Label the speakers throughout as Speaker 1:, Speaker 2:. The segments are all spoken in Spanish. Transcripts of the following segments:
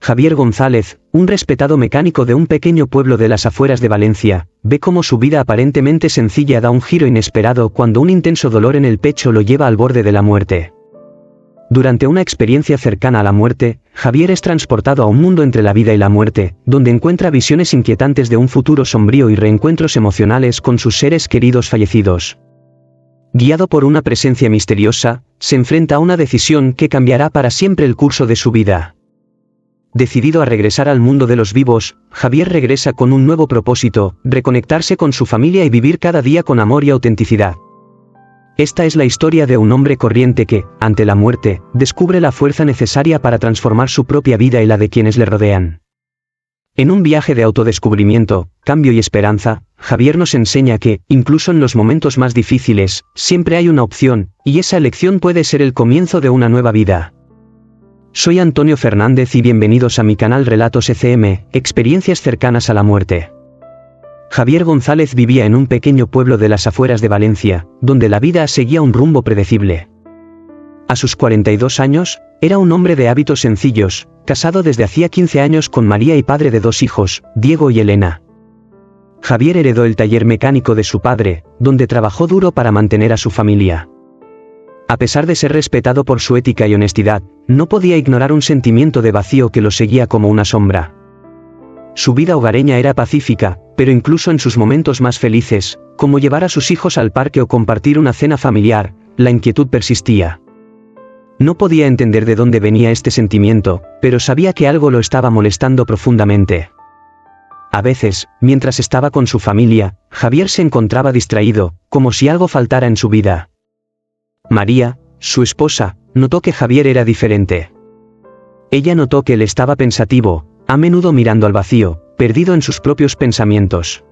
Speaker 1: Javier González, un respetado mecánico de un pequeño pueblo de las afueras de Valencia, ve cómo su vida aparentemente sencilla da un giro inesperado cuando un intenso dolor en el pecho lo lleva al borde de la muerte. Durante una experiencia cercana a la muerte, Javier es transportado a un mundo entre la vida y la muerte, donde encuentra visiones inquietantes de un futuro sombrío y reencuentros emocionales con sus seres queridos fallecidos. Guiado por una presencia misteriosa, se enfrenta a una decisión que cambiará para siempre el curso de su vida. Decidido a regresar al mundo de los vivos, Javier regresa con un nuevo propósito: reconectarse con su familia y vivir cada día con amor y autenticidad. Esta es la historia de un hombre corriente que, ante la muerte, descubre la fuerza necesaria para transformar su propia vida y la de quienes le rodean. En un viaje de autodescubrimiento, cambio y esperanza, Javier nos enseña que, incluso en los momentos más difíciles, siempre hay una opción, y esa elección puede ser el comienzo de una nueva vida. Soy Antonio Fernández y bienvenidos a mi canal Relatos ECM, experiencias cercanas a la muerte. Javier González vivía en un pequeño pueblo de las afueras de Valencia, donde la vida seguía un rumbo predecible. A sus 42 años, era un hombre de hábitos sencillos, casado desde hacía 15 años con María y padre de 2 hijos, Diego y Elena. Javier heredó el taller mecánico de su padre, donde trabajó duro para mantener a su familia. A pesar de ser respetado por su ética y honestidad, no podía ignorar un sentimiento de vacío que lo seguía como una sombra. Su vida hogareña era pacífica, pero incluso en sus momentos más felices, como llevar a sus hijos al parque o compartir una cena familiar, la inquietud persistía. No podía entender de dónde venía este sentimiento, pero sabía que algo lo estaba molestando profundamente. A veces, mientras estaba con su familia, Javier se encontraba distraído, como si algo faltara en su vida. María, su esposa, notó que Javier era diferente. Ella notó que él estaba pensativo, a menudo mirando al vacío, perdido en sus propios pensamientos.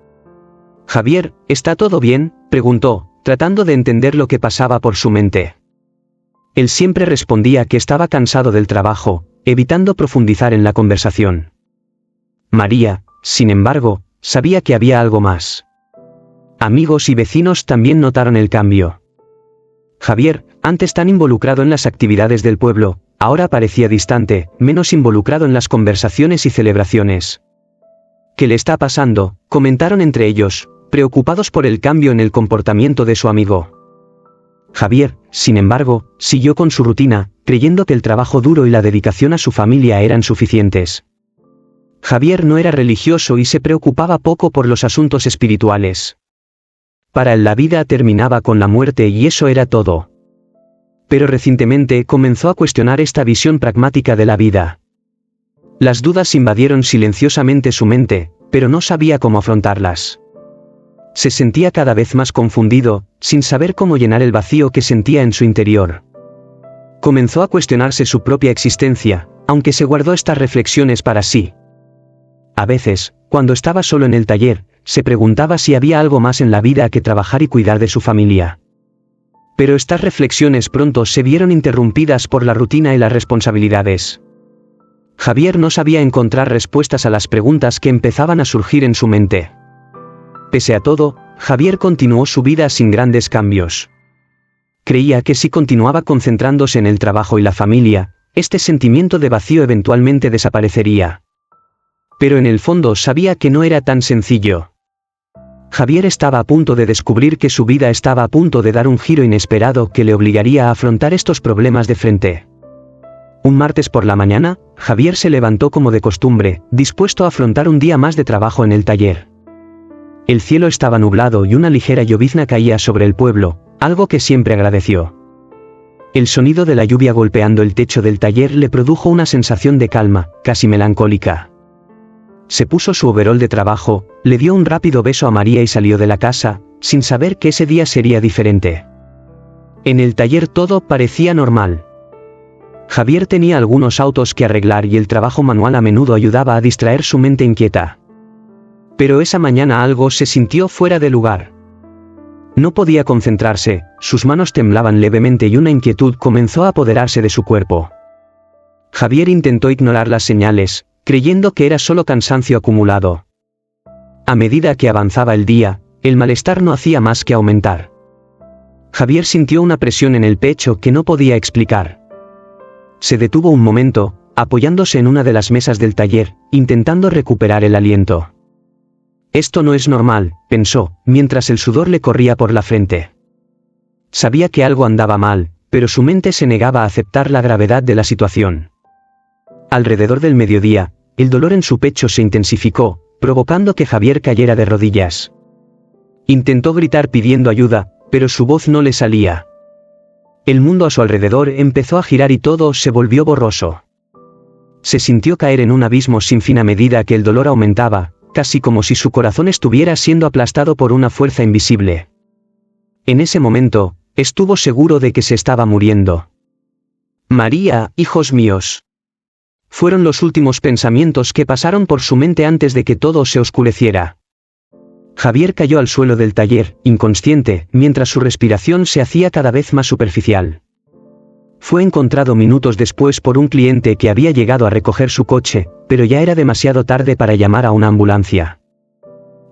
Speaker 1: «Javier, ¿está todo bien?», preguntó, tratando de entender lo que pasaba por su mente. Él siempre respondía que estaba cansado del trabajo, evitando profundizar en la conversación. María, sin embargo, sabía que había algo más. Amigos y vecinos también notaron el cambio. Javier, antes tan involucrado en las actividades del pueblo, ahora parecía distante, menos involucrado en las conversaciones y celebraciones. «¿Qué le está pasando?», comentaron entre ellos, preocupados por el cambio en el comportamiento de su amigo. Javier, sin embargo, siguió con su rutina, creyendo que el trabajo duro y la dedicación a su familia eran suficientes. Javier no era religioso y se preocupaba poco por los asuntos espirituales. Para él la vida terminaba con la muerte y eso era todo. Pero recientemente comenzó a cuestionar esta visión pragmática de la vida. Las dudas invadieron silenciosamente su mente, pero no sabía cómo afrontarlas. Se sentía cada vez más confundido, sin saber cómo llenar el vacío que sentía en su interior. Comenzó a cuestionarse su propia existencia, aunque se guardó estas reflexiones para sí. A veces, cuando estaba solo en el taller, se preguntaba si había algo más en la vida que trabajar y cuidar de su familia. Pero estas reflexiones pronto se vieron interrumpidas por la rutina y las responsabilidades. Javier no sabía encontrar respuestas a las preguntas que empezaban a surgir en su mente. Pese a todo, Javier continuó su vida sin grandes cambios. Creía que si continuaba concentrándose en el trabajo y la familia, este sentimiento de vacío eventualmente desaparecería. Pero en el fondo sabía que no era tan sencillo. Javier estaba a punto de descubrir que su vida estaba a punto de dar un giro inesperado que le obligaría a afrontar estos problemas de frente. Un martes por la mañana, Javier se levantó como de costumbre, dispuesto a afrontar un día más de trabajo en el taller. El cielo estaba nublado y una ligera llovizna caía sobre el pueblo, algo que siempre agradeció. El sonido de la lluvia golpeando el techo del taller le produjo una sensación de calma, casi melancólica. Se puso su overol de trabajo, le dio un rápido beso a María y salió de la casa, sin saber que ese día sería diferente. En el taller todo parecía normal. Javier tenía algunos autos que arreglar y el trabajo manual a menudo ayudaba a distraer su mente inquieta. Pero esa mañana algo se sintió fuera de lugar. No podía concentrarse, sus manos temblaban levemente y una inquietud comenzó a apoderarse de su cuerpo. Javier intentó ignorar las señales, creyendo que era solo cansancio acumulado. A medida que avanzaba el día, el malestar no hacía más que aumentar. Javier sintió una presión en el pecho que no podía explicar. Se detuvo un momento, apoyándose en una de las mesas del taller, intentando recuperar el aliento. Esto no es normal, pensó, mientras el sudor le corría por la frente. Sabía que algo andaba mal, pero su mente se negaba a aceptar la gravedad de la situación. Alrededor del mediodía, el dolor en su pecho se intensificó, provocando que Javier cayera de rodillas. Intentó gritar pidiendo ayuda, pero su voz no le salía. El mundo a su alrededor empezó a girar y todo se volvió borroso. Se sintió caer en un abismo sin fin a medida que el dolor aumentaba, casi como si su corazón estuviera siendo aplastado por una fuerza invisible. En ese momento, estuvo seguro de que se estaba muriendo. María, hijos míos. Fueron los últimos pensamientos que pasaron por su mente antes de que todo se oscureciera. Javier cayó al suelo del taller, inconsciente, mientras su respiración se hacía cada vez más superficial. Fue encontrado minutos después por un cliente que había llegado a recoger su coche, pero ya era demasiado tarde para llamar a una ambulancia.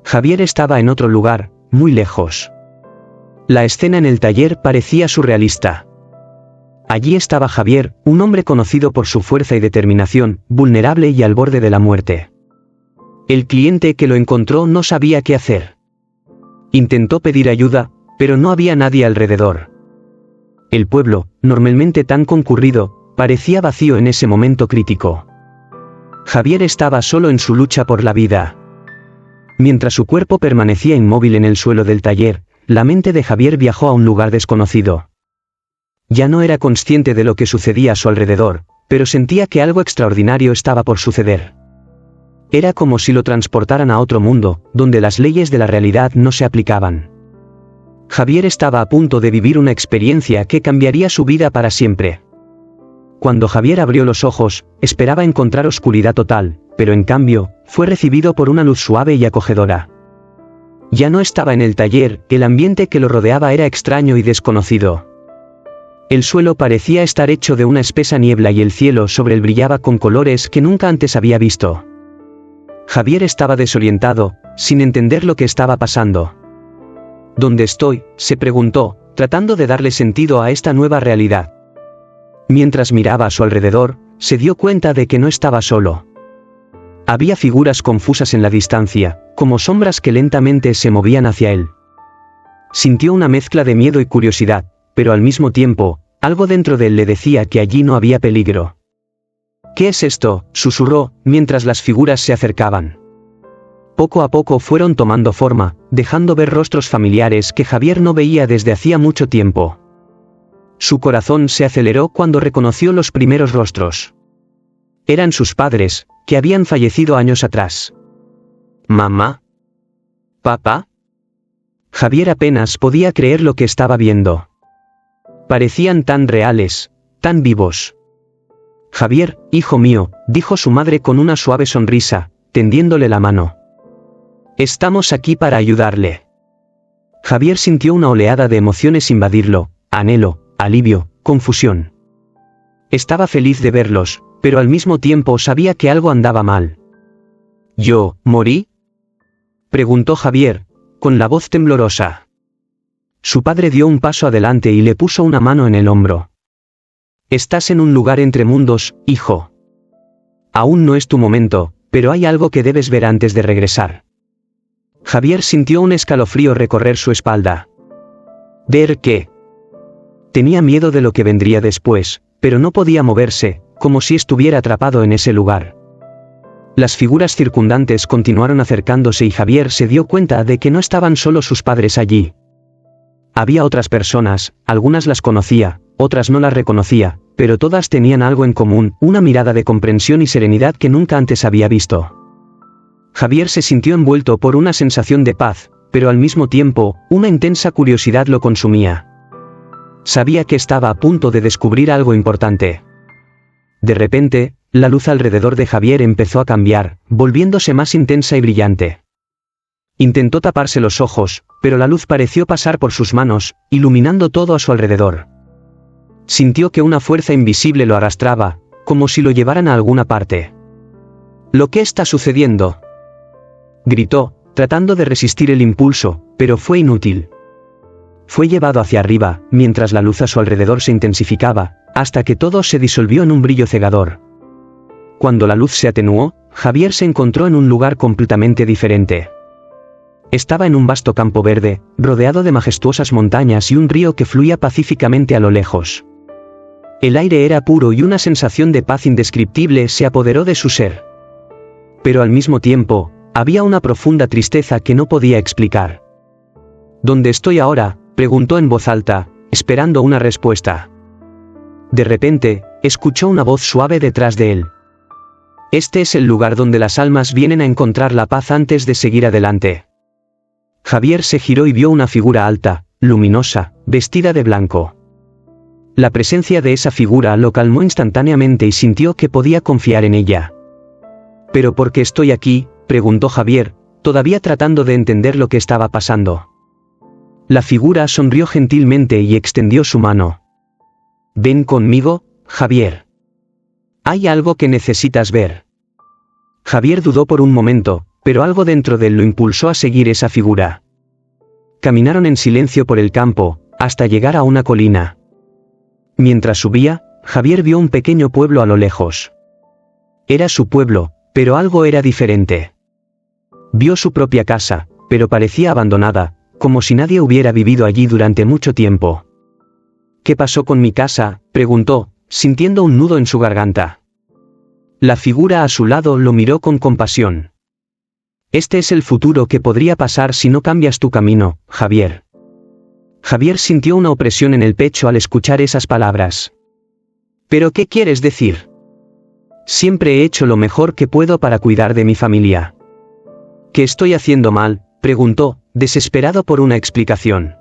Speaker 1: Javier estaba en otro lugar, muy lejos. La escena en el taller parecía surrealista. Allí estaba Javier, un hombre conocido por su fuerza y determinación, vulnerable y al borde de la muerte. El cliente que lo encontró no sabía qué hacer. Intentó pedir ayuda, pero no había nadie alrededor. El pueblo, normalmente tan concurrido, parecía vacío en ese momento crítico. Javier estaba solo en su lucha por la vida. Mientras su cuerpo permanecía inmóvil en el suelo del taller, la mente de Javier viajó a un lugar desconocido. Ya no era consciente de lo que sucedía a su alrededor, pero sentía que algo extraordinario estaba por suceder. Era como si lo transportaran a otro mundo, donde las leyes de la realidad no se aplicaban. Javier estaba a punto de vivir una experiencia que cambiaría su vida para siempre. Cuando Javier abrió los ojos, esperaba encontrar oscuridad total, pero en cambio, fue recibido por una luz suave y acogedora. Ya no estaba en el taller, el ambiente que lo rodeaba era extraño y desconocido. El suelo parecía estar hecho de una espesa niebla y el cielo sobre él brillaba con colores que nunca antes había visto. Javier estaba desorientado, sin entender lo que estaba pasando. ¿Dónde estoy?, se preguntó, tratando de darle sentido a esta nueva realidad. Mientras miraba a su alrededor, se dio cuenta de que no estaba solo. Había figuras confusas en la distancia, como sombras que lentamente se movían hacia él. Sintió una mezcla de miedo y curiosidad, pero al mismo tiempo, algo dentro de él le decía que allí no había peligro. ¿Qué es esto?, susurró, mientras las figuras se acercaban. Poco a poco fueron tomando forma, dejando ver rostros familiares que Javier no veía desde hacía mucho tiempo. Su corazón se aceleró cuando reconoció los primeros rostros. Eran sus padres, que habían fallecido años atrás. ¿Mamá? ¿Papá? Javier apenas podía creer lo que estaba viendo. Parecían tan reales, tan vivos. Javier, hijo mío, dijo su madre con una suave sonrisa, tendiéndole la mano. Estamos aquí para ayudarle. Javier sintió una oleada de emociones invadirlo, anhelo, alivio, confusión. Estaba feliz de verlos, pero al mismo tiempo sabía que algo andaba mal. ¿Yo, morí?, preguntó Javier, con la voz temblorosa. Su padre dio un paso adelante y le puso una mano en el hombro. Estás en un lugar entre mundos, hijo. Aún no es tu momento, pero hay algo que debes ver antes de regresar. Javier sintió un escalofrío recorrer su espalda. ¿Ver qué? Tenía miedo de lo que vendría después, pero no podía moverse, como si estuviera atrapado en ese lugar. Las figuras circundantes continuaron acercándose y Javier se dio cuenta de que no estaban solo sus padres allí. Había otras personas, algunas las conocía, otras no las reconocía, pero todas tenían algo en común, una mirada de comprensión y serenidad que nunca antes había visto. Javier se sintió envuelto por una sensación de paz, pero al mismo tiempo, una intensa curiosidad lo consumía. Sabía que estaba a punto de descubrir algo importante. De repente, la luz alrededor de Javier empezó a cambiar, volviéndose más intensa y brillante. Intentó taparse los ojos, pero la luz pareció pasar por sus manos, iluminando todo a su alrededor. Sintió que una fuerza invisible lo arrastraba, como si lo llevaran a alguna parte. ¿Lo que está sucediendo?, gritó, tratando de resistir el impulso, pero fue inútil. Fue llevado hacia arriba, mientras la luz a su alrededor se intensificaba, hasta que todo se disolvió en un brillo cegador. Cuando la luz se atenuó, Javier se encontró en un lugar completamente diferente. Estaba en un vasto campo verde, rodeado de majestuosas montañas y un río que fluía pacíficamente a lo lejos. El aire era puro y una sensación de paz indescriptible se apoderó de su ser. Pero al mismo tiempo, había una profunda tristeza que no podía explicar. ¿Dónde estoy ahora?, preguntó en voz alta, esperando una respuesta. De repente, escuchó una voz suave detrás de él. Este es el lugar donde las almas vienen a encontrar la paz antes de seguir adelante. Javier se giró y vio una figura alta, luminosa, vestida de blanco. La presencia de esa figura lo calmó instantáneamente y sintió que podía confiar en ella. ¿Pero por qué estoy aquí?, preguntó Javier, todavía tratando de entender lo que estaba pasando. La figura sonrió gentilmente y extendió su mano. «Ven conmigo, Javier. Hay algo que necesitas ver». Javier dudó por un momento, pero algo dentro de él lo impulsó a seguir esa figura. Caminaron en silencio por el campo, hasta llegar a una colina. Mientras subía, Javier vio un pequeño pueblo a lo lejos. Era su pueblo, pero algo era diferente. Vio su propia casa, pero parecía abandonada, como si nadie hubiera vivido allí durante mucho tiempo. «¿Qué pasó con mi casa?», preguntó, sintiendo un nudo en su garganta. La figura a su lado lo miró con compasión. «Este es el futuro que podría pasar si no cambias tu camino, Javier». Javier sintió una opresión en el pecho al escuchar esas palabras. «¿Pero qué quieres decir?». «Siempre he hecho lo mejor que puedo para cuidar de mi familia». «¿Qué estoy haciendo mal?», preguntó, desesperado por una explicación.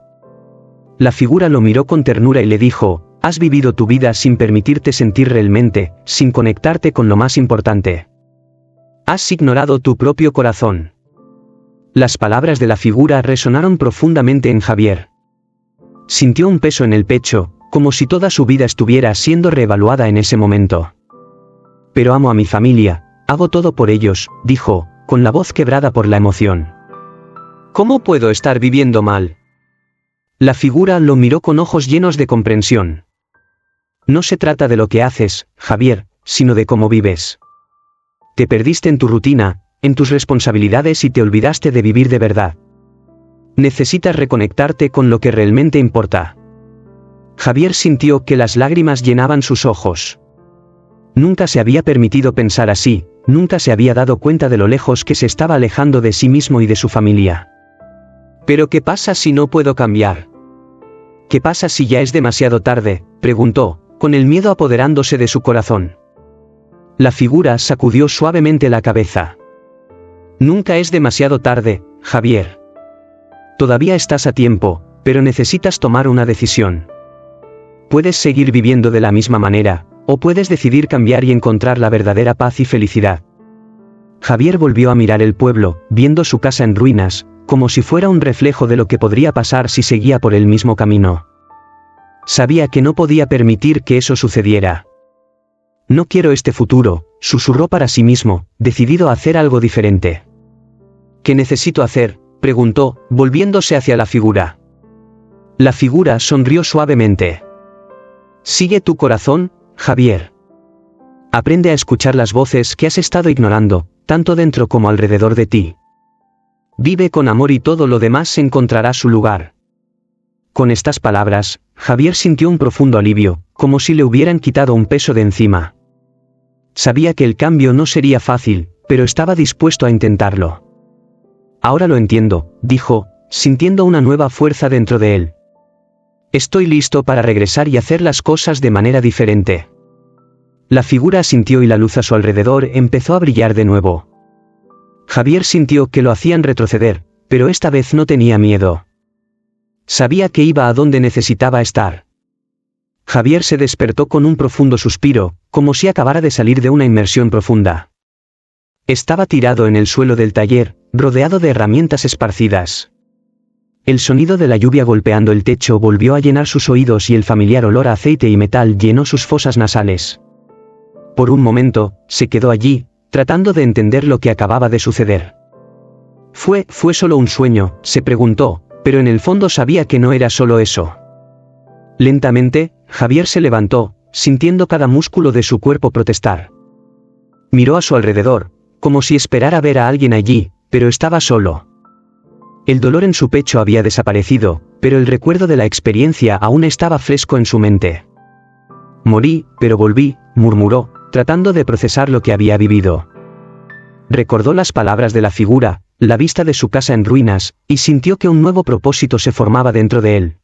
Speaker 1: La figura lo miró con ternura y le dijo: «Has vivido tu vida sin permitirte sentir realmente, sin conectarte con lo más importante. Has ignorado tu propio corazón». Las palabras de la figura resonaron profundamente en Javier. Sintió un peso en el pecho, como si toda su vida estuviera siendo reevaluada en ese momento. «Pero amo a mi familia, hago todo por ellos», dijo, con la voz quebrada por la emoción. «¿Cómo puedo estar viviendo mal?». La figura lo miró con ojos llenos de comprensión. «No se trata de lo que haces, Javier, sino de cómo vives. Te perdiste en tu rutina, en tus responsabilidades y te olvidaste de vivir de verdad. Necesitas reconectarte con lo que realmente importa». Javier sintió que las lágrimas llenaban sus ojos. Nunca se había permitido pensar así, nunca se había dado cuenta de lo lejos que se estaba alejando de sí mismo y de su familia. «¿Pero qué pasa si no puedo cambiar?». «¿Qué pasa si ya es demasiado tarde?», preguntó, con el miedo apoderándose de su corazón. La figura sacudió suavemente la cabeza. «Nunca es demasiado tarde, Javier. Todavía estás a tiempo, pero necesitas tomar una decisión. Puedes seguir viviendo de la misma manera, o puedes decidir cambiar y encontrar la verdadera paz y felicidad». Javier volvió a mirar el pueblo, viendo su casa en ruinas, como si fuera un reflejo de lo que podría pasar si seguía por el mismo camino. Sabía que no podía permitir que eso sucediera. «No quiero este futuro», susurró para sí mismo, decidido a hacer algo diferente. «¿Qué necesito hacer?», preguntó, volviéndose hacia la figura. La figura sonrió suavemente. «Sigue tu corazón, Javier. Aprende a escuchar las voces que has estado ignorando, tanto dentro como alrededor de ti. Vive con amor y todo lo demás encontrará su lugar». Con estas palabras, Javier sintió un profundo alivio, como si le hubieran quitado un peso de encima. Sabía que el cambio no sería fácil, pero estaba dispuesto a intentarlo. «Ahora lo entiendo», dijo, sintiendo una nueva fuerza dentro de él. «Estoy listo para regresar y hacer las cosas de manera diferente». La figura asintió y la luz a su alrededor empezó a brillar de nuevo. Javier sintió que lo hacían retroceder, pero esta vez no tenía miedo. Sabía que iba a donde necesitaba estar. Javier se despertó con un profundo suspiro, como si acabara de salir de una inmersión profunda. Estaba tirado en el suelo del taller, rodeado de herramientas esparcidas. El sonido de la lluvia golpeando el techo volvió a llenar sus oídos y el familiar olor a aceite y metal llenó sus fosas nasales. Por un momento, se quedó allí, tratando de entender lo que acababa de suceder. ¿Fue solo un sueño?, se preguntó, pero en el fondo sabía que no era solo eso. Lentamente, Javier se levantó, sintiendo cada músculo de su cuerpo protestar. Miró a su alrededor, como si esperara ver a alguien allí, pero estaba solo. El dolor en su pecho había desaparecido, pero el recuerdo de la experiencia aún estaba fresco en su mente. Morí, pero volví, murmuró, tratando de procesar lo que había vivido. Recordó las palabras de la figura, la vista de su casa en ruinas, y sintió que un nuevo propósito se formaba dentro de él.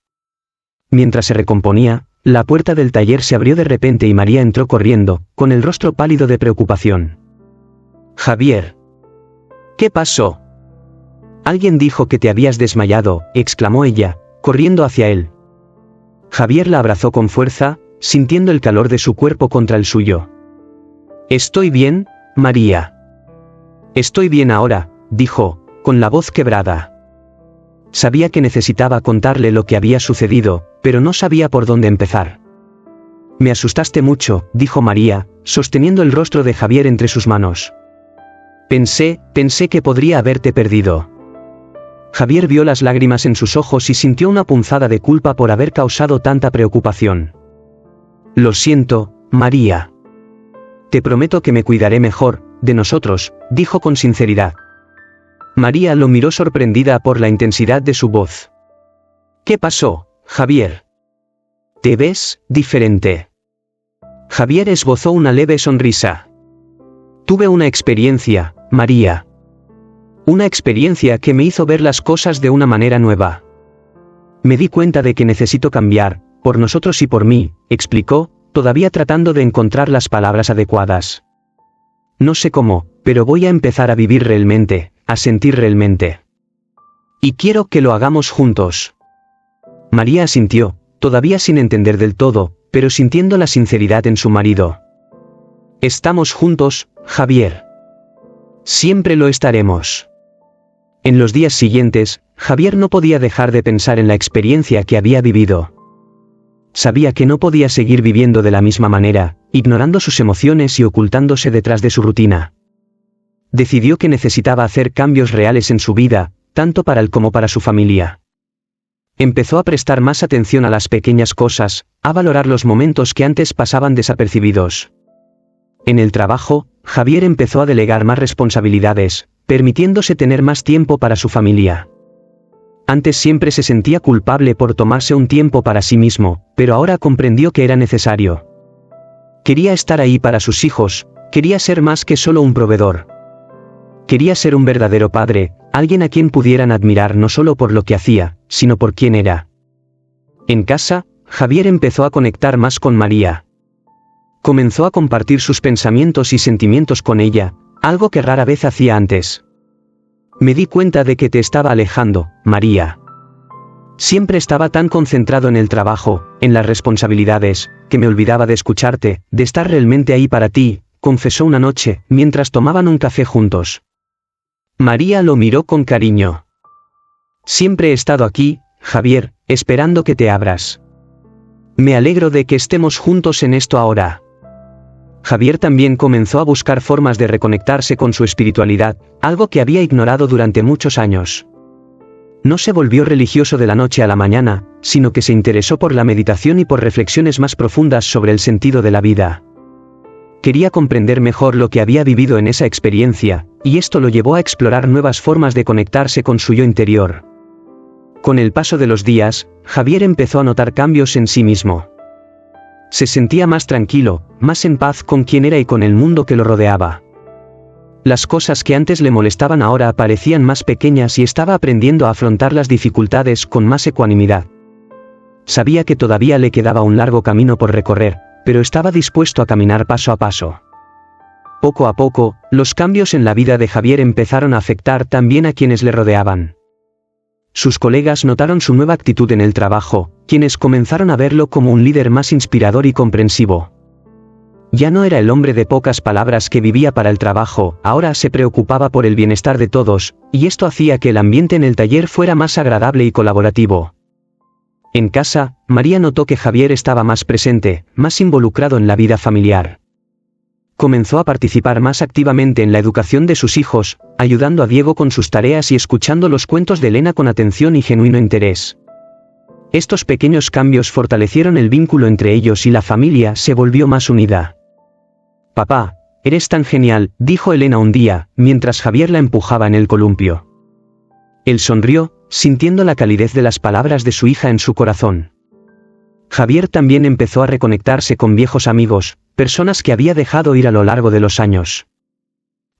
Speaker 1: Mientras se recomponía, la puerta del taller se abrió de repente y María entró corriendo, con el rostro pálido de preocupación. «Javier. ¿Qué pasó?» «Alguien dijo que te habías desmayado», exclamó ella, corriendo hacia él. Javier la abrazó con fuerza, sintiendo el calor de su cuerpo contra el suyo. «Estoy bien, María». «Estoy bien ahora», dijo, con la voz quebrada. Sabía que necesitaba contarle lo que había sucedido, pero no sabía por dónde empezar. «Me asustaste mucho», dijo María, sosteniendo el rostro de Javier entre sus manos. Pensé que podría haberte perdido». Javier vio las lágrimas en sus ojos y sintió una punzada de culpa por haber causado tanta preocupación. «Lo siento, María. Te prometo que me cuidaré mejor, de nosotros», dijo con sinceridad. María lo miró sorprendida por la intensidad de su voz. «¿Qué pasó, Javier? Te ves diferente». Javier esbozó una leve sonrisa. «Tuve una experiencia, María. Una experiencia que me hizo ver las cosas de una manera nueva. Me di cuenta de que necesito cambiar, por nosotros y por mí», explicó, todavía tratando de encontrar las palabras adecuadas. «No sé cómo, pero voy a empezar a vivir realmente, a sentir realmente. Y quiero que lo hagamos juntos». María asintió, todavía sin entender del todo, pero sintiendo la sinceridad en su marido. «Estamos juntos, Javier. Siempre lo estaremos». En los días siguientes, Javier no podía dejar de pensar en la experiencia que había vivido. Sabía que no podía seguir viviendo de la misma manera, ignorando sus emociones y ocultándose detrás de su rutina. Decidió que necesitaba hacer cambios reales en su vida, tanto para él como para su familia. Empezó a prestar más atención a las pequeñas cosas, a valorar los momentos que antes pasaban desapercibidos. En el trabajo, Javier empezó a delegar más responsabilidades, permitiéndose tener más tiempo para su familia. Antes siempre se sentía culpable por tomarse un tiempo para sí mismo, pero ahora comprendió que era necesario. Quería estar ahí para sus hijos, quería ser más que solo un proveedor. Quería ser un verdadero padre, alguien a quien pudieran admirar no solo por lo que hacía, sino por quién era. En casa, Javier empezó a conectar más con María. Comenzó a compartir sus pensamientos y sentimientos con ella, algo que rara vez hacía antes. «Me di cuenta de que te estaba alejando, María. Siempre estaba tan concentrado en el trabajo, en las responsabilidades, que me olvidaba de escucharte, de estar realmente ahí para ti», confesó una noche, mientras tomaban un café juntos. María lo miró con cariño. «Siempre he estado aquí, Javier, esperando que te abras. Me alegro de que estemos juntos en esto ahora». Javier también comenzó a buscar formas de reconectarse con su espiritualidad, algo que había ignorado durante muchos años. No se volvió religioso de la noche a la mañana, sino que se interesó por la meditación y por reflexiones más profundas sobre el sentido de la vida. Quería comprender mejor lo que había vivido en esa experiencia, y esto lo llevó a explorar nuevas formas de conectarse con su yo interior. Con el paso de los días, Javier empezó a notar cambios en sí mismo. Se sentía más tranquilo, más en paz con quien era y con el mundo que lo rodeaba. Las cosas que antes le molestaban ahora parecían más pequeñas y estaba aprendiendo a afrontar las dificultades con más ecuanimidad. Sabía que todavía le quedaba un largo camino por recorrer, pero estaba dispuesto a caminar paso a paso. Poco a poco, los cambios en la vida de Javier empezaron a afectar también a quienes le rodeaban. Sus colegas notaron su nueva actitud en el trabajo, quienes comenzaron a verlo como un líder más inspirador y comprensivo. Ya no era el hombre de pocas palabras que vivía para el trabajo, ahora se preocupaba por el bienestar de todos, y esto hacía que el ambiente en el taller fuera más agradable y colaborativo. En casa, María notó que Javier estaba más presente, más involucrado en la vida familiar. Comenzó a participar más activamente en la educación de sus hijos, ayudando a Diego con sus tareas y escuchando los cuentos de Elena con atención y genuino interés. Estos pequeños cambios fortalecieron el vínculo entre ellos y la familia se volvió más unida. «Papá, Eres tan genial, dijo Elena un día, mientras Javier la empujaba en el columpio. Él sonrió, sintiendo la calidez de las palabras de su hija en su corazón. Javier también empezó a reconectarse con viejos amigos, personas que había dejado ir a lo largo de los años.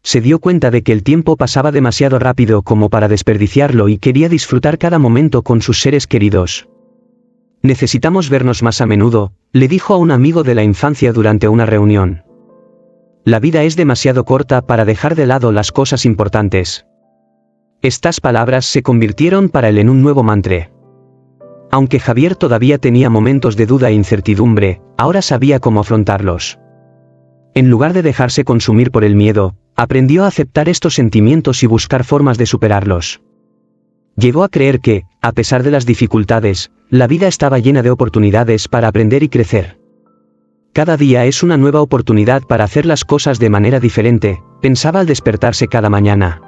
Speaker 1: Se dio cuenta de que el tiempo pasaba demasiado rápido como para desperdiciarlo y quería disfrutar cada momento con sus seres queridos. Necesitamos vernos más a menudo, le dijo a un amigo de la infancia durante una reunión. La vida es demasiado corta para dejar de lado las cosas importantes. Estas palabras se convirtieron para él en un nuevo mantra. Aunque Javier todavía tenía momentos de duda e incertidumbre, ahora sabía cómo afrontarlos. En lugar de dejarse consumir por el miedo, aprendió a aceptar estos sentimientos y buscar formas de superarlos. Llegó a creer que, a pesar de las dificultades, la vida estaba llena de oportunidades para aprender y crecer. Cada día es una nueva oportunidad para hacer las cosas de manera diferente, pensaba al despertarse cada mañana.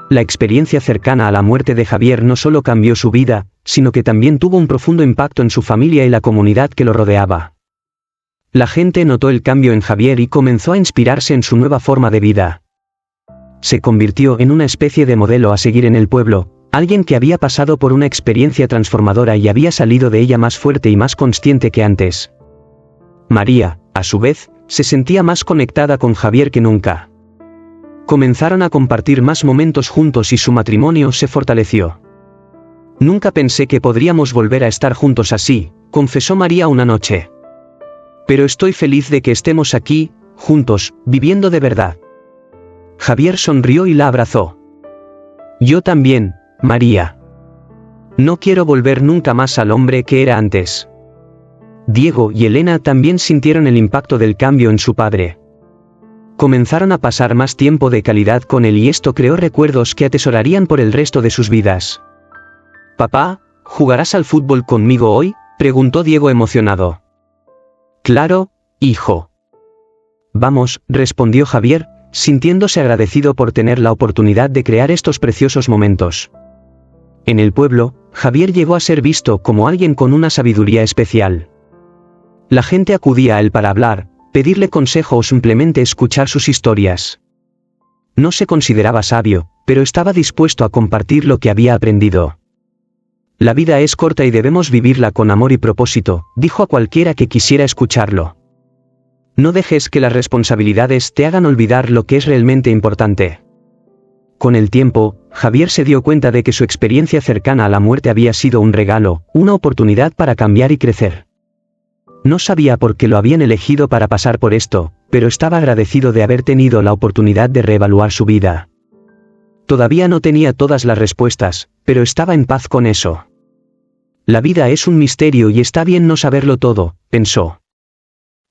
Speaker 1: La experiencia cercana a la muerte de Javier no solo cambió su vida, sino que también tuvo un profundo impacto en su familia y la comunidad que lo rodeaba. La gente notó el cambio en Javier y comenzó a inspirarse en su nueva forma de vida. Se convirtió en una especie de modelo a seguir en el pueblo, alguien que había pasado por una experiencia transformadora y había salido de ella más fuerte y más consciente que antes. María, a su vez, se sentía más conectada con Javier que nunca. Comenzaron a compartir más momentos juntos y su matrimonio se fortaleció. Nunca pensé que podríamos volver a estar juntos así, confesó María una noche. Pero estoy feliz de que estemos aquí, juntos, viviendo de verdad. Javier sonrió y la abrazó. Yo también, María. No quiero volver nunca más al hombre que era antes. Diego y Elena también sintieron el impacto del cambio en su padre. Comenzaron a pasar más tiempo de calidad con él y esto creó recuerdos que atesorarían por el resto de sus vidas. «Papá, ¿jugarás al fútbol conmigo hoy?», preguntó Diego emocionado. «Claro, hijo». «Vamos», respondió Javier, sintiéndose agradecido por tener la oportunidad de crear estos preciosos momentos. En el pueblo, Javier llegó a ser visto como alguien con una sabiduría especial. La gente acudía a él para hablar, pedirle consejo o simplemente escuchar sus historias. No se consideraba sabio, pero estaba dispuesto a compartir lo que había aprendido. La vida es corta y debemos vivirla con amor y propósito, dijo a cualquiera que quisiera escucharlo. No dejes que las responsabilidades te hagan olvidar lo que es realmente importante. Con el tiempo, Javier se dio cuenta de que su experiencia cercana a la muerte había sido un regalo, una oportunidad para cambiar y crecer. No sabía por qué lo habían elegido para pasar por esto, pero estaba agradecido de haber tenido la oportunidad de reevaluar su vida. Todavía no tenía todas las respuestas, pero estaba en paz con eso. La vida es un misterio y está bien no saberlo todo, pensó.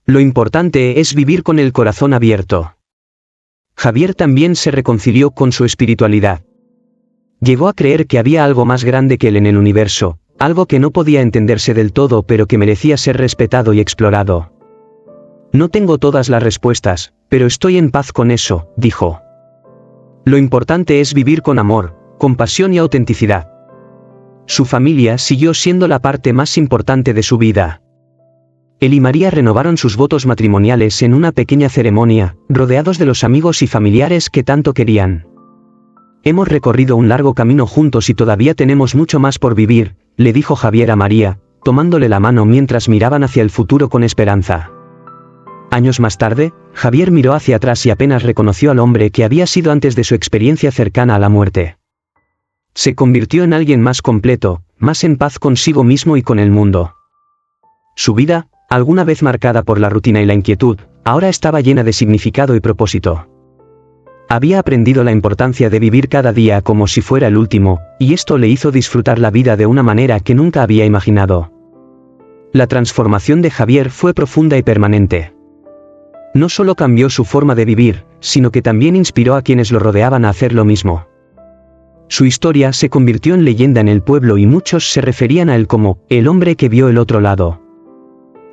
Speaker 1: Lo importante es vivir con el corazón abierto. Javier también se reconcilió con su espiritualidad. Llegó a creer que había algo más grande que él en el universo, algo que no podía entenderse del todo pero que merecía ser respetado y explorado. No tengo todas las respuestas, pero estoy en paz con eso, dijo. Lo importante es vivir con amor, compasión y autenticidad. Su familia siguió siendo la parte más importante de su vida. Él y María renovaron sus votos matrimoniales en una pequeña ceremonia, rodeados de los amigos y familiares que tanto querían. Hemos recorrido un largo camino juntos y todavía tenemos mucho más por vivir, le dijo Javier a María, tomándole la mano mientras miraban hacia el futuro con esperanza. Años más tarde, Javier miró hacia atrás y apenas reconoció al hombre que había sido antes de su experiencia cercana a la muerte. Se convirtió en alguien más completo, más en paz consigo mismo y con el mundo. Su vida, alguna vez marcada por la rutina y la inquietud, ahora estaba llena de significado y propósito. Había aprendido la importancia de vivir cada día como si fuera el último, y esto le hizo disfrutar la vida de una manera que nunca había imaginado. La transformación de Javier fue profunda y permanente. No solo cambió su forma de vivir, sino que también inspiró a quienes lo rodeaban a hacer lo mismo. Su historia se convirtió en leyenda en el pueblo y muchos se referían a él como el hombre que vio el otro lado.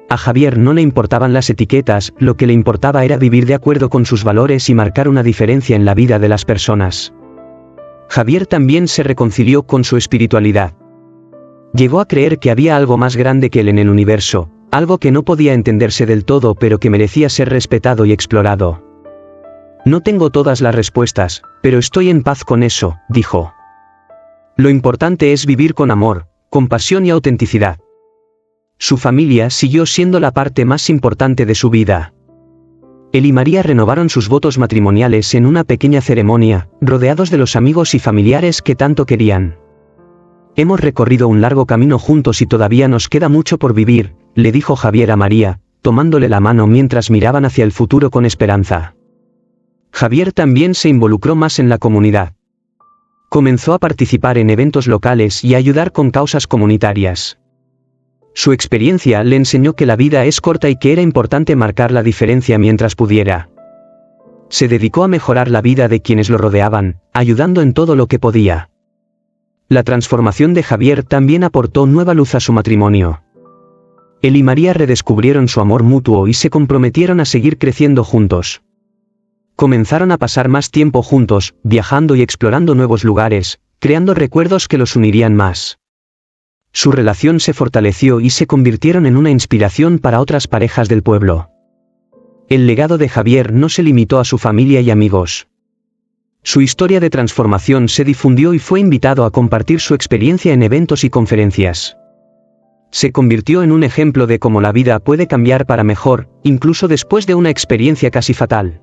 Speaker 1: A Javier no le importaban las etiquetas, lo que le importaba era vivir de acuerdo con sus valores y marcar una diferencia en la vida de las personas. Javier también se reconcilió con su espiritualidad. Llegó a creer que había algo más grande que él en el universo, algo que no podía entenderse del todo pero que merecía ser respetado y explorado. No tengo todas las respuestas, pero estoy en paz con eso, dijo. Lo importante es vivir con amor, compasión y autenticidad. Su familia siguió siendo la parte más importante de su vida. Él y María renovaron sus votos matrimoniales en una pequeña ceremonia, rodeados de los amigos y familiares que tanto querían. Hemos recorrido un largo camino juntos y todavía nos queda mucho por vivir, le dijo Javier a María, tomándole la mano mientras miraban hacia el futuro con esperanza. Javier también se involucró más en la comunidad. Comenzó a participar en eventos locales y a ayudar con causas comunitarias. Su experiencia le enseñó que la vida es corta y que era importante marcar la diferencia mientras pudiera. Se dedicó a mejorar la vida de quienes lo rodeaban, ayudando en todo lo que podía. La transformación de Javier también aportó nueva luz a su matrimonio. Él y María redescubrieron su amor mutuo y se comprometieron a seguir creciendo juntos. Comenzaron a pasar más tiempo juntos, viajando y explorando nuevos lugares, creando recuerdos que los unirían más. Su relación se fortaleció y se convirtieron en una inspiración para otras parejas del pueblo. El legado de Javier no se limitó a su familia y amigos. Su historia de transformación se difundió y fue invitado a compartir su experiencia en eventos y conferencias. Se convirtió en un ejemplo de cómo la vida puede cambiar para mejor, incluso después de una experiencia casi fatal.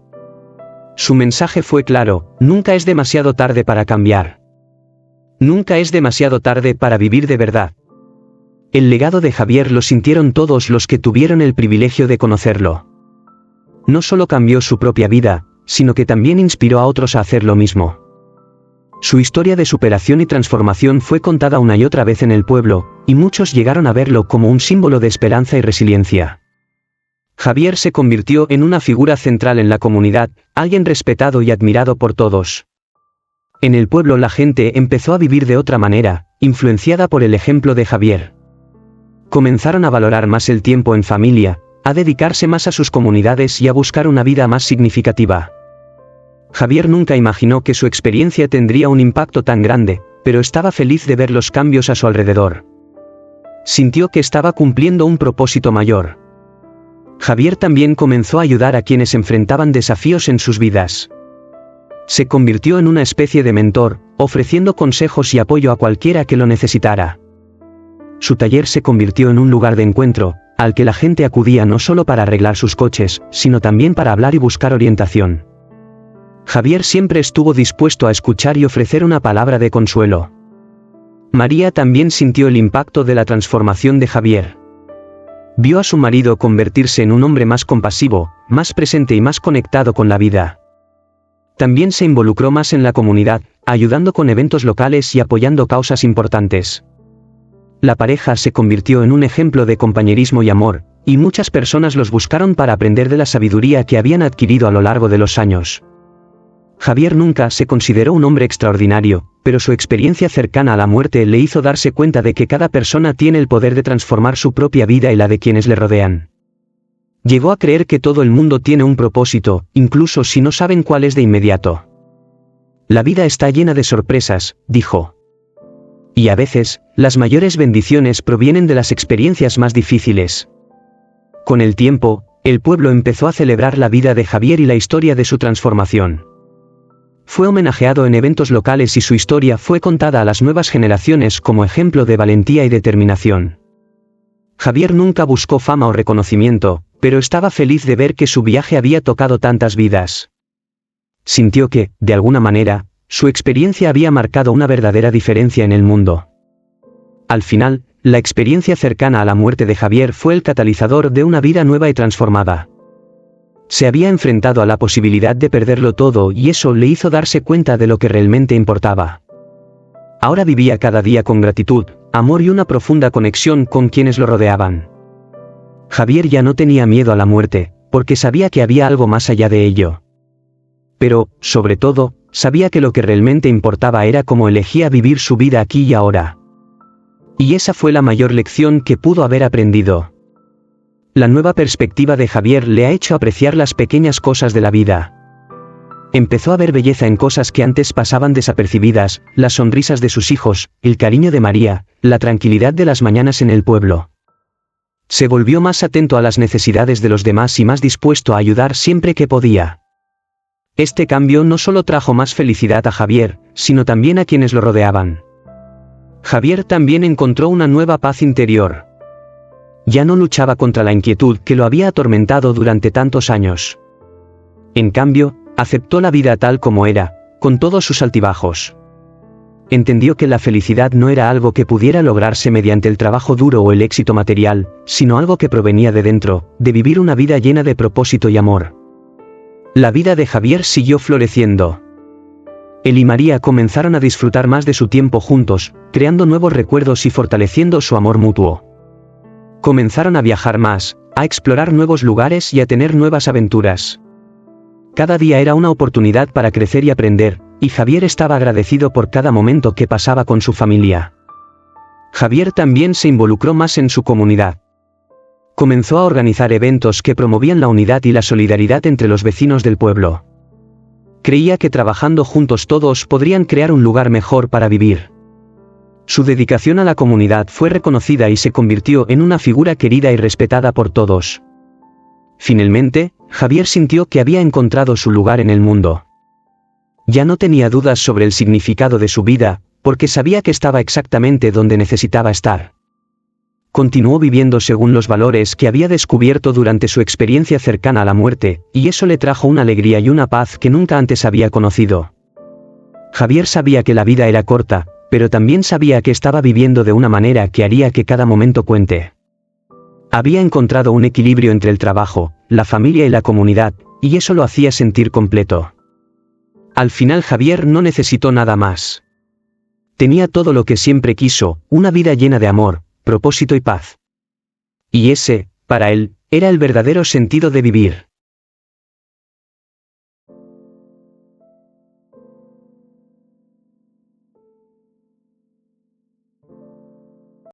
Speaker 1: Su mensaje fue claro: nunca es demasiado tarde para cambiar. Nunca es demasiado tarde para vivir de verdad. El legado de Javier lo sintieron todos los que tuvieron el privilegio de conocerlo. No solo cambió su propia vida, sino que también inspiró a otros a hacer lo mismo. Su historia de superación y transformación fue contada una y otra vez en el pueblo, y muchos llegaron a verlo como un símbolo de esperanza y resiliencia. Javier se convirtió en una figura central en la comunidad, alguien respetado y admirado por todos. En el pueblo la gente empezó a vivir de otra manera, influenciada por el ejemplo de Javier. Comenzaron a valorar más el tiempo en familia, a dedicarse más a sus comunidades y a buscar una vida más significativa. Javier nunca imaginó que su experiencia tendría un impacto tan grande, pero estaba feliz de ver los cambios a su alrededor. Sintió que estaba cumpliendo un propósito mayor. Javier también comenzó a ayudar a quienes enfrentaban desafíos en sus vidas. Se convirtió en una especie de mentor, ofreciendo consejos y apoyo a cualquiera que lo necesitara. Su taller se convirtió en un lugar de encuentro, al que la gente acudía no solo para arreglar sus coches, sino también para hablar y buscar orientación. Javier siempre estuvo dispuesto a escuchar y ofrecer una palabra de consuelo. María también sintió el impacto de la transformación de Javier. Vio a su marido convertirse en un hombre más compasivo, más presente y más conectado con la vida. También se involucró más en la comunidad, ayudando con eventos locales y apoyando causas importantes. La pareja se convirtió en un ejemplo de compañerismo y amor, y muchas personas los buscaron para aprender de la sabiduría que habían adquirido a lo largo de los años. Javier nunca se consideró un hombre extraordinario, pero su experiencia cercana a la muerte le hizo darse cuenta de que cada persona tiene el poder de transformar su propia vida y la de quienes le rodean. Llegó a creer que todo el mundo tiene un propósito, incluso si no saben cuál es de inmediato. La vida está llena de sorpresas, dijo. Y a veces, las mayores bendiciones provienen de las experiencias más difíciles. Con el tiempo, el pueblo empezó a celebrar la vida de Javier y la historia de su transformación. Fue homenajeado en eventos locales y su historia fue contada a las nuevas generaciones como ejemplo de valentía y determinación. Javier nunca buscó fama o reconocimiento, pero estaba feliz de ver que su viaje había tocado tantas vidas. Sintió que, de alguna manera, su experiencia había marcado una verdadera diferencia en el mundo. Al final, la experiencia cercana a la muerte de Javier fue el catalizador de una vida nueva y transformada. Se había enfrentado a la posibilidad de perderlo todo y eso le hizo darse cuenta de lo que realmente importaba. Ahora vivía cada día con gratitud, amor y una profunda conexión con quienes lo rodeaban. Javier ya no tenía miedo a la muerte, porque sabía que había algo más allá de ello. Pero, sobre todo, sabía que lo que realmente importaba era cómo elegía vivir su vida aquí y ahora. Y esa fue la mayor lección que pudo haber aprendido. La nueva perspectiva de Javier le ha hecho apreciar las pequeñas cosas de la vida. Empezó a ver belleza en cosas que antes pasaban desapercibidas, las sonrisas de sus hijos, el cariño de María, la tranquilidad de las mañanas en el pueblo. Se volvió más atento a las necesidades de los demás y más dispuesto a ayudar siempre que podía. Este cambio no solo trajo más felicidad a Javier, sino también a quienes lo rodeaban. Javier también encontró una nueva paz interior. Ya no luchaba contra la inquietud que lo había atormentado durante tantos años. En cambio, aceptó la vida tal como era, con todos sus altibajos. Entendió que la felicidad no era algo que pudiera lograrse mediante el trabajo duro o el éxito material, sino algo que provenía de dentro, de vivir una vida llena de propósito y amor. La vida de Javier siguió floreciendo. Él y María comenzaron a disfrutar más de su tiempo juntos, creando nuevos recuerdos y fortaleciendo su amor mutuo. Comenzaron a viajar más, a explorar nuevos lugares y a tener nuevas aventuras. Cada día era una oportunidad para crecer y aprender, y Javier estaba agradecido por cada momento que pasaba con su familia. Javier también se involucró más en su comunidad. Comenzó a organizar eventos que promovían la unidad y la solidaridad entre los vecinos del pueblo. Creía que trabajando juntos todos podrían crear un lugar mejor para vivir. Su dedicación a la comunidad fue reconocida y se convirtió en una figura querida y respetada por todos. Finalmente, Javier sintió que había encontrado su lugar en el mundo. Ya no tenía dudas sobre el significado de su vida, porque sabía que estaba exactamente donde necesitaba estar. Continuó viviendo según los valores que había descubierto durante su experiencia cercana a la muerte, y eso le trajo una alegría y una paz que nunca antes había conocido. Javier sabía que la vida era corta, pero también sabía que estaba viviendo de una manera que haría que cada momento cuente. Había encontrado un equilibrio entre el trabajo, la familia y la comunidad, y eso lo hacía sentir completo. Al final Javier no necesitó nada más. Tenía todo lo que siempre quiso, una vida llena de amor, propósito y paz. Y ese, para él, era el verdadero sentido de vivir.